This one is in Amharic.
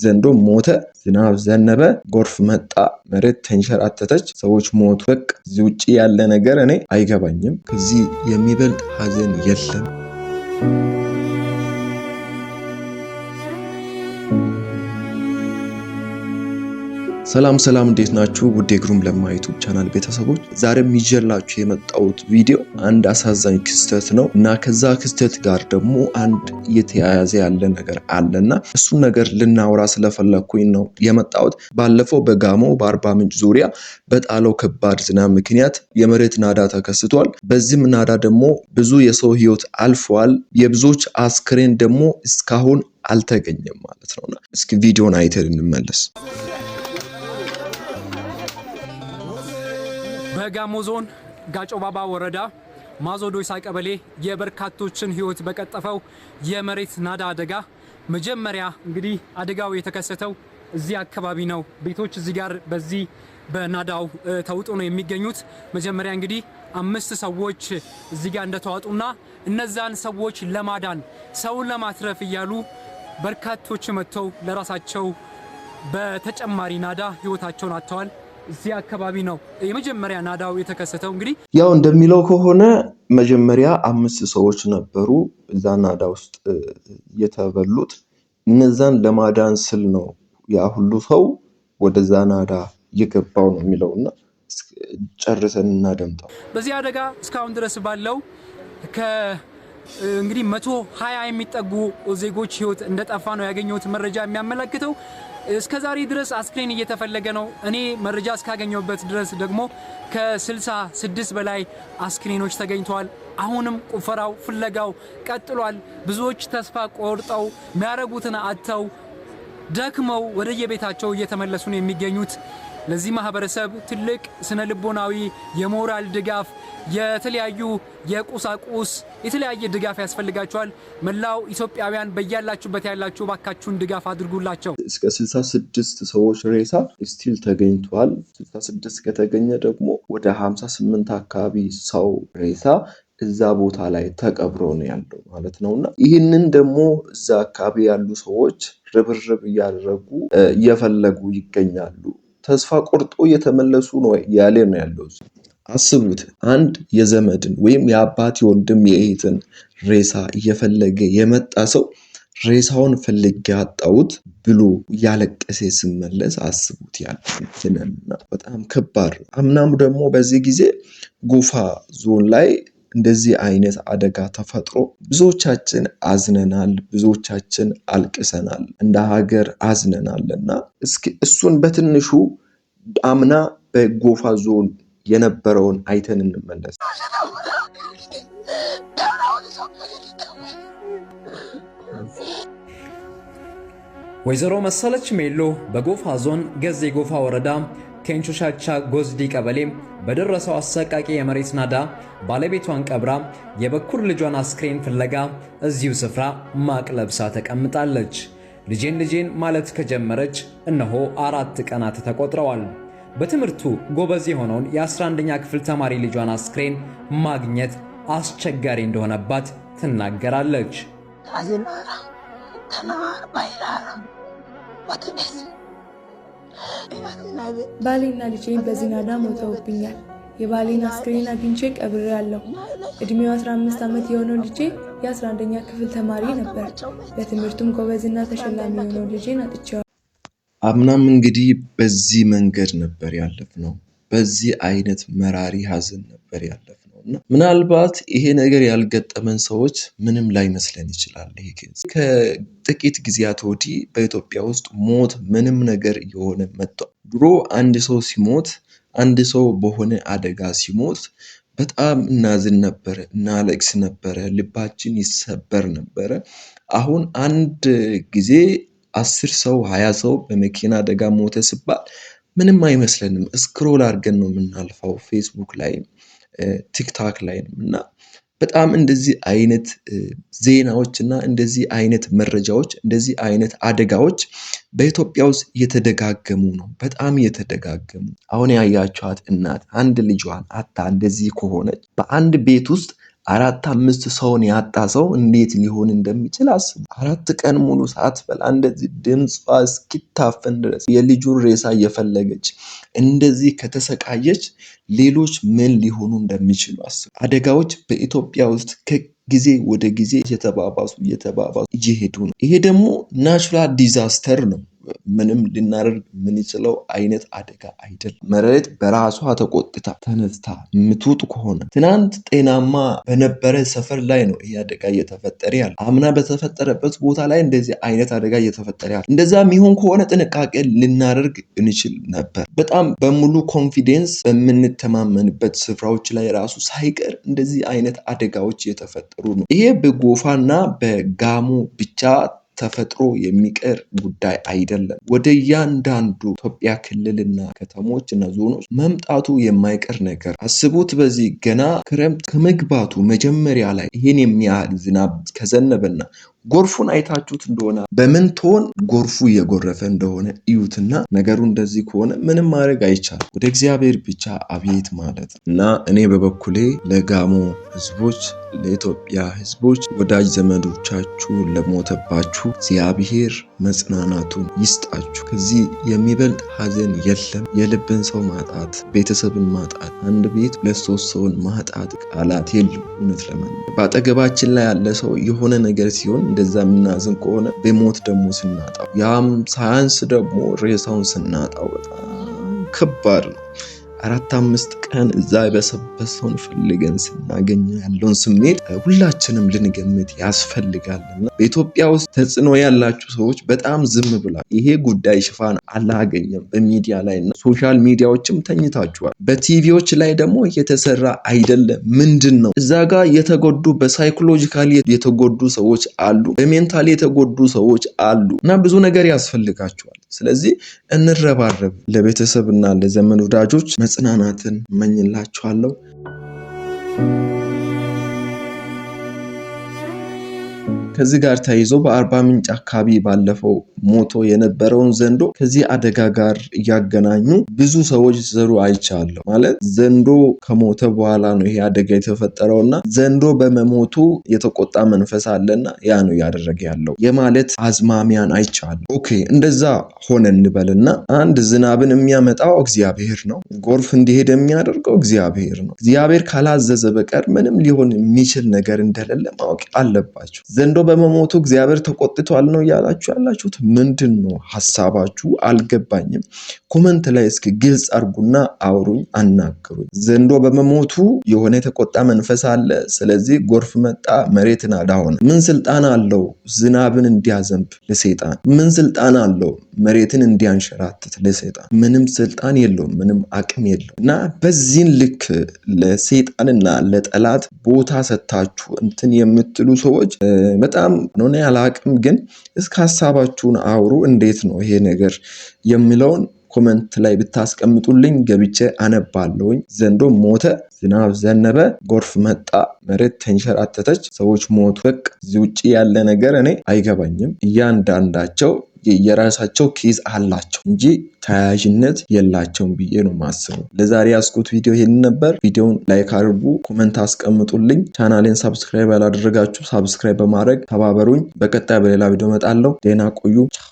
ዘንዶ ሞተ፣ ዝናብ ዘነበ፣ ጎርፍ መጣ፣ መሬት ተንሸራተተች፣ ሰዎች ሞቱ። በቃ እዚህ ውጪ ያለ ነገር እኔ አይገባኝም። ከዚህ የሚበልጥ ሀዘን የለም። ሰላም እንዴት ናችሁ? ውድ የግሩም ለማ ዩቲዩብ ቻናል ቤተሰቦች፣ ዛሬም ይዤላችሁ የመጣሁት ቪዲዮ አንድ አሳዛኝ ክስተት ነው እና ከዛ ክስተት ጋር ደግሞ አንድ እየተያያዘ ያለ ነገር አለና እሱን ነገር ልናወራ ስለፈለኩኝ ነው የመጣሁት። ባለፈው በጋሞ በአርባ ምንጭ ዙሪያ በጣለው ከባድ ዝናብ ምክንያት የመሬት ናዳ ተከስቷል። በዚህም ናዳ ደግሞ ብዙ የሰው ህይወት አልፏል። የብዙዎች አስክሬን ደግሞ እስካሁን አልተገኘም ማለት ነውና እስኪ ቪዲዮን አይተን እንመለስ። በጋሞ ዞን ጋጮ ባባ ወረዳ ማዞ ዶይሳ ቀበሌ የበርካቶችን ህይወት በቀጠፈው የመሬት ናዳ አደጋ መጀመሪያ እንግዲህ አደጋው የተከሰተው እዚህ አካባቢ ነው። ቤቶች እዚህ ጋር በዚህ በናዳው ተውጦ ነው የሚገኙት። መጀመሪያ እንግዲህ 5 ሰዎች እዚህ ጋር እንደተዋጡና እነዛን ሰዎች ለማዳን ሰውን ለማትረፍ እያሉ በርካቶች መጥተው ለራሳቸው በተጨማሪ ናዳ ህይወታቸውን አጥተዋል። እዚህ አካባቢ ነው የመጀመሪያ ናዳው የተከሰተው። እንግዲህ ያው እንደሚለው ከሆነ መጀመሪያ 5 ሰዎች ነበሩ እዛ ናዳ ውስጥ የተበሉት። እነዛን ለማዳን ስል ነው ያ ሁሉ ሰው ወደዛ ናዳ የገባው ነው የሚለውና ጨርሰን እናደምጣው። በዚህ አደጋ እስካሁን ድረስ ባለው እንግዲህ 120 የሚጠጉ ዜጎች ህይወት እንደጠፋ ነው ያገኘሁት መረጃ የሚያመለክተው። እስከዛሬ ድረስ አስክሬን እየተፈለገ ነው። እኔ መረጃ እስካገኘሁበት ድረስ ደግሞ ከ66 በላይ አስክሬኖች ተገኝተዋል። አሁንም ቁፈራው ፍለጋው ቀጥሏል። ብዙዎች ተስፋ ቆርጠው የሚያረጉትን አጥተው ደክመው ወደየቤታቸው እየተመለሱ ነው የሚገኙት። ለዚህ ማህበረሰብ ትልቅ ስነ ልቦናዊ የሞራል ድጋፍ፣ የተለያዩ የቁሳቁስ የተለያየ ድጋፍ ያስፈልጋቸዋል። መላው ኢትዮጵያውያን በያላችሁበት ያላችሁ ባካችሁን ድጋፍ አድርጉላቸው። እስከ 66 ሰዎች ሬሳ ስቲል ተገኝቷል። 66 ከተገኘ ደግሞ ወደ 58 አካባቢ ሰው ሬሳ እዛ ቦታ ላይ ተቀብሮ ነው ያለው ማለት ነውና ይህንን ደግሞ እዛ አካባቢ ያሉ ሰዎች ርብርብ እያደረጉ እየፈለጉ ይገኛሉ። ተስፋ ቆርጦ እየተመለሱ ነው ያለ ነው ያለው። አስቡት፣ አንድ የዘመድን ወይም የአባት ወንድም የእህትን ሬሳ እየፈለገ የመጣ ሰው ሬሳውን ፈልጌ አጣሁት ብሎ ያለቀሰ ሲመለስ አስቡት ያለና በጣም ከባድ። አምናም ደግሞ በዚህ ጊዜ ጎፋ ዞን ላይ እንደዚህ አይነት አደጋ ተፈጥሮ ብዙዎቻችን አዝነናል፣ ብዙዎቻችን አልቅሰናል፣ እንደ ሀገር አዝነናልና እስኪ እሱን በትንሹ አምና በጎፋ ዞን የነበረውን አይተን እንመለስ። ወይዘሮ መሰለች ሜሎ በጎፋ ዞን ገዜ ጎፋ ወረዳ ኬንቾ ሻቻ ጎዝዲ ቀበሌ በደረሰው አሰቃቂ የመሬት ናዳ ባለቤቷን ቀብራ የበኩር ልጇን አስክሬን ፍለጋ እዚሁ ስፍራ ማቅ ለብሳ ተቀምጣለች። ልጄን ማለት ከጀመረች እነሆ 4 ቀናት ተቆጥረዋል። በትምህርቱ ጎበዝ የሆነውን የ11ኛ ክፍል ተማሪ ልጇን አስክሬን ማግኘት አስቸጋሪ እንደሆነባት ትናገራለች። ባሌና ልጄ በዚህ ናዳ ሞተውብኛል። የባሌን አስክሬን አግኝቼ ቀብሬያለሁ። እድሜው 15 ዓመት የሆነው ልጄ የ11ኛ ክፍል ተማሪ ነበር። በትምህርቱም ጎበዝና ተሸላሚ የሆነው ልጄን አጥቼዋለሁ። አምናም እንግዲህ በዚህ መንገድ ነበር ያለፍነው። በዚህ አይነት መራሪ ሀዘን ነበር ያለፍነውና ምናልባት ይሄ ነገር ያልገጠመን ሰዎች ምንም ላይመስለን ይችላል። ይሄ ከጥቂት ጊዜያት ወዲህ በኢትዮጵያ ውስጥ ሞት ምንም ነገር እየሆነ መጥቷል። ድሮ አንድ ሰው ሲሞት፣ አንድ ሰው በሆነ አደጋ ሲሞት በጣም እናዝን ነበረ፣ እናለቅስ ነበረ፣ ልባችን ይሰበር ነበረ። አሁን አንድ ጊዜ 10 ሰው 20 ሰው በመኪና አደጋ ሞተ ሲባል ምንም አይመስለንም። ስክሮል አድርገን ነው የምናልፈው ፌስቡክ ላይ ቲክቶክ ላይ እና በጣም እንደዚህ አይነት ዜናዎችና እንደዚህ አይነት መረጃዎች እንደዚህ አይነት አደጋዎች በኢትዮጵያ ውስጥ እየተደጋገሙ ነው። በጣም እየተደጋገሙ። አሁን ያያችኋት እናት አንድ ልጇን አታ እንደዚህ ከሆነች በአንድ ቤት ውስጥ 4-5 ሰውን ያጣ ሰው እንዴት ሊሆን እንደሚችል አስቡ። 4 ቀን ሙሉ ሳትበላ እንደዚህ ድምጿ እስኪታፈን ድረስ የልጁን ሬሳ እየፈለገች እንደዚህ ከተሰቃየች ሌሎች ምን ሊሆኑ እንደሚችሉ አስቡ። አደጋዎች በኢትዮጵያ ውስጥ ጊዜ ወደ ጊዜ እየተባባሱ እየሄዱ ነው። ይሄ ደግሞ ናቹራል ዲዛስተር ነው። ምንም ልናደርግ የምንችለው አይነት አደጋ አይደለም። መሬት በራሷ ተቆጥታ ተነስታ ምትውጥ ከሆነ ትናንት ጤናማ በነበረ ሰፈር ላይ ነው ይሄ አደጋ እየተፈጠረ ያለ። አምና በተፈጠረበት ቦታ ላይ እንደዚህ አይነት አደጋ እየተፈጠረ ያለ። እንደዛ የሚሆን ከሆነ ጥንቃቄ ልናደርግ እንችል ነበር። በጣም በሙሉ ኮንፊደንስ በምንተማመንበት ስፍራዎች ላይ ራሱ ሳይቀር እንደዚህ አይነት አደጋዎች እየተፈጠሩ ነው። ይሄ በጎፋና በጋሞ ብቻ ተፈጥሮ የሚቀር ጉዳይ አይደለም። ወደ እያንዳንዱ ኢትዮጵያ ክልልና ከተሞችና ዞኖች መምጣቱ የማይቀር ነገር። አስቡት፣ በዚህ ገና ክረምት ከመግባቱ መጀመሪያ ላይ ይህን የሚያህል ዝናብ ከዘነበና ጎርፉን አይታችሁት እንደሆነ በምን ቶን ጎርፉ እየጎረፈ እንደሆነ እዩትና፣ ነገሩ እንደዚህ ከሆነ ምንም ማድረግ አይቻልም። ወደ እግዚአብሔር ብቻ አቤት ማለት እና እኔ በበኩሌ ለጋሞ ህዝቦች፣ ለኢትዮጵያ ህዝቦች፣ ወዳጅ ዘመዶቻችሁ ለሞተባችሁ እግዚአብሔር መጽናናቱን ይስጣችሁ። ከዚህ የሚበልጥ ሀዘን የለም። የልብን ሰው ማጣት፣ ቤተሰብን ማጣት፣ አንድ ቤት 2-3 ሰውን ማጣት ቃላት የለም። እውነት ለማለት በአጠገባችን ላይ ያለ ሰው የሆነ ነገር ሲሆን እንደዛ የምናዝን ከሆነ በሞት ደግሞ ስናጣው፣ ያም ሳያንስ ደግሞ ሬሳውን ስናጣው በጣም ከባድ ነው። 4-5 ቀን እዛ የበሰበሰውን ፈልገን ስናገኝ ያለውን ስሜት ሁላችንም ልንገምት ያስፈልጋልና በኢትዮጵያ ውስጥ ተጽዕኖ ያላችሁ ሰዎች በጣም ዝም ብላችሁ ይሄ ጉዳይ ሽፋን አላገኘም በሚዲያ ላይ እና ሶሻል ሚዲያዎችም ተኝታችኋል። በቲቪዎች ላይ ደግሞ እየተሰራ አይደለም። ምንድን ነው እዛ ጋር የተጎዱ በሳይኮሎጂካሊ የተጎዱ ሰዎች አሉ፣ በሜንታሊ የተጎዱ ሰዎች አሉ እና ብዙ ነገር ያስፈልጋቸዋል። ስለዚህ እንረባረብ። ለቤተሰብና ለዘመን ወዳጆች መጽናናትን እመኝላችኋለሁ። ከዚህ ጋር ተያይዞ በአርባ ምንጭ አካባቢ ባለፈው ሞቶ የነበረውን ዘንዶ ከዚህ አደጋ ጋር እያገናኙ ብዙ ሰዎች ዘሩ አይቻለሁ። ማለት ዘንዶ ከሞተ በኋላ ነው ይሄ አደጋ የተፈጠረውና ዘንዶ በመሞቱ የተቆጣ መንፈስ አለና ያ ነው ያደረገ ያለው የማለት አዝማሚያን አይቻለሁ። ኦኬ እንደዛ ሆነ እንበልና አንድ ዝናብን የሚያመጣው እግዚአብሔር ነው። ጎርፍ እንዲሄድ የሚያደርገው እግዚአብሔር ነው። እግዚአብሔር ካላዘዘ በቀር ምንም ሊሆን የሚችል ነገር እንደሌለ ማወቅ አለባችሁ። ዘንዶ በመሞቱ እግዚአብሔር ተቆጥቷል ነው ያላችሁ ያላችሁት? ምንድን ነው ሐሳባችሁ? አልገባኝም። ኮመንት ላይ እስኪ ግልጽ አርጉና አውሩኝ፣ አናግሩኝ። ዘንዶ በመሞቱ የሆነ የተቆጣ መንፈስ አለ፣ ስለዚህ ጎርፍ መጣ፣ መሬት ናዳ ሆነ። ምን ስልጣን አለው ዝናብን እንዲያዘንብ ለሰይጣን? ምን ስልጣን አለው መሬትን እንዲያንሸራትት ለሰይጣን? ምንም ስልጣን የለውም፣ ምንም አቅም የለውም። እና በዚህን ልክ ለሰይጣንና ለጠላት ቦታ ሰጥታችሁ እንትን የምትሉ ሰዎች በጣም ነው ያላቅም። ግን እስከ ሐሳባችሁን አውሩ። እንዴት ነው ይሄ ነገር የሚለውን ኮመንት ላይ ብታስቀምጡልኝ ገብቼ አነባለሁኝ። ዘንዶ ሞተ፣ ዝናብ ዘነበ፣ ጎርፍ መጣ፣ መሬት ተንሸራተተች፣ ሰዎች ሞቱ። በቃ እዚህ ውጪ ያለ ነገር እኔ አይገባኝም። እያንዳንዳቸው የራሳቸው ኬዝ አላቸው እንጂ ተያያዥነት የላቸውም ብዬ ነው ማስበው። ለዛሬ ያስኩት ቪዲዮ ይሄን ነበር። ቪዲዮውን ላይክ አድርጉ፣ ኮመንት አስቀምጡልኝ። ቻናሌን ሰብስክራይብ ያላደረጋችሁ ሰብስክራይብ በማድረግ ተባበሩኝ። በቀጣይ በሌላ ቪዲዮ እመጣለሁ። ደህና ቆዩ። ቻው።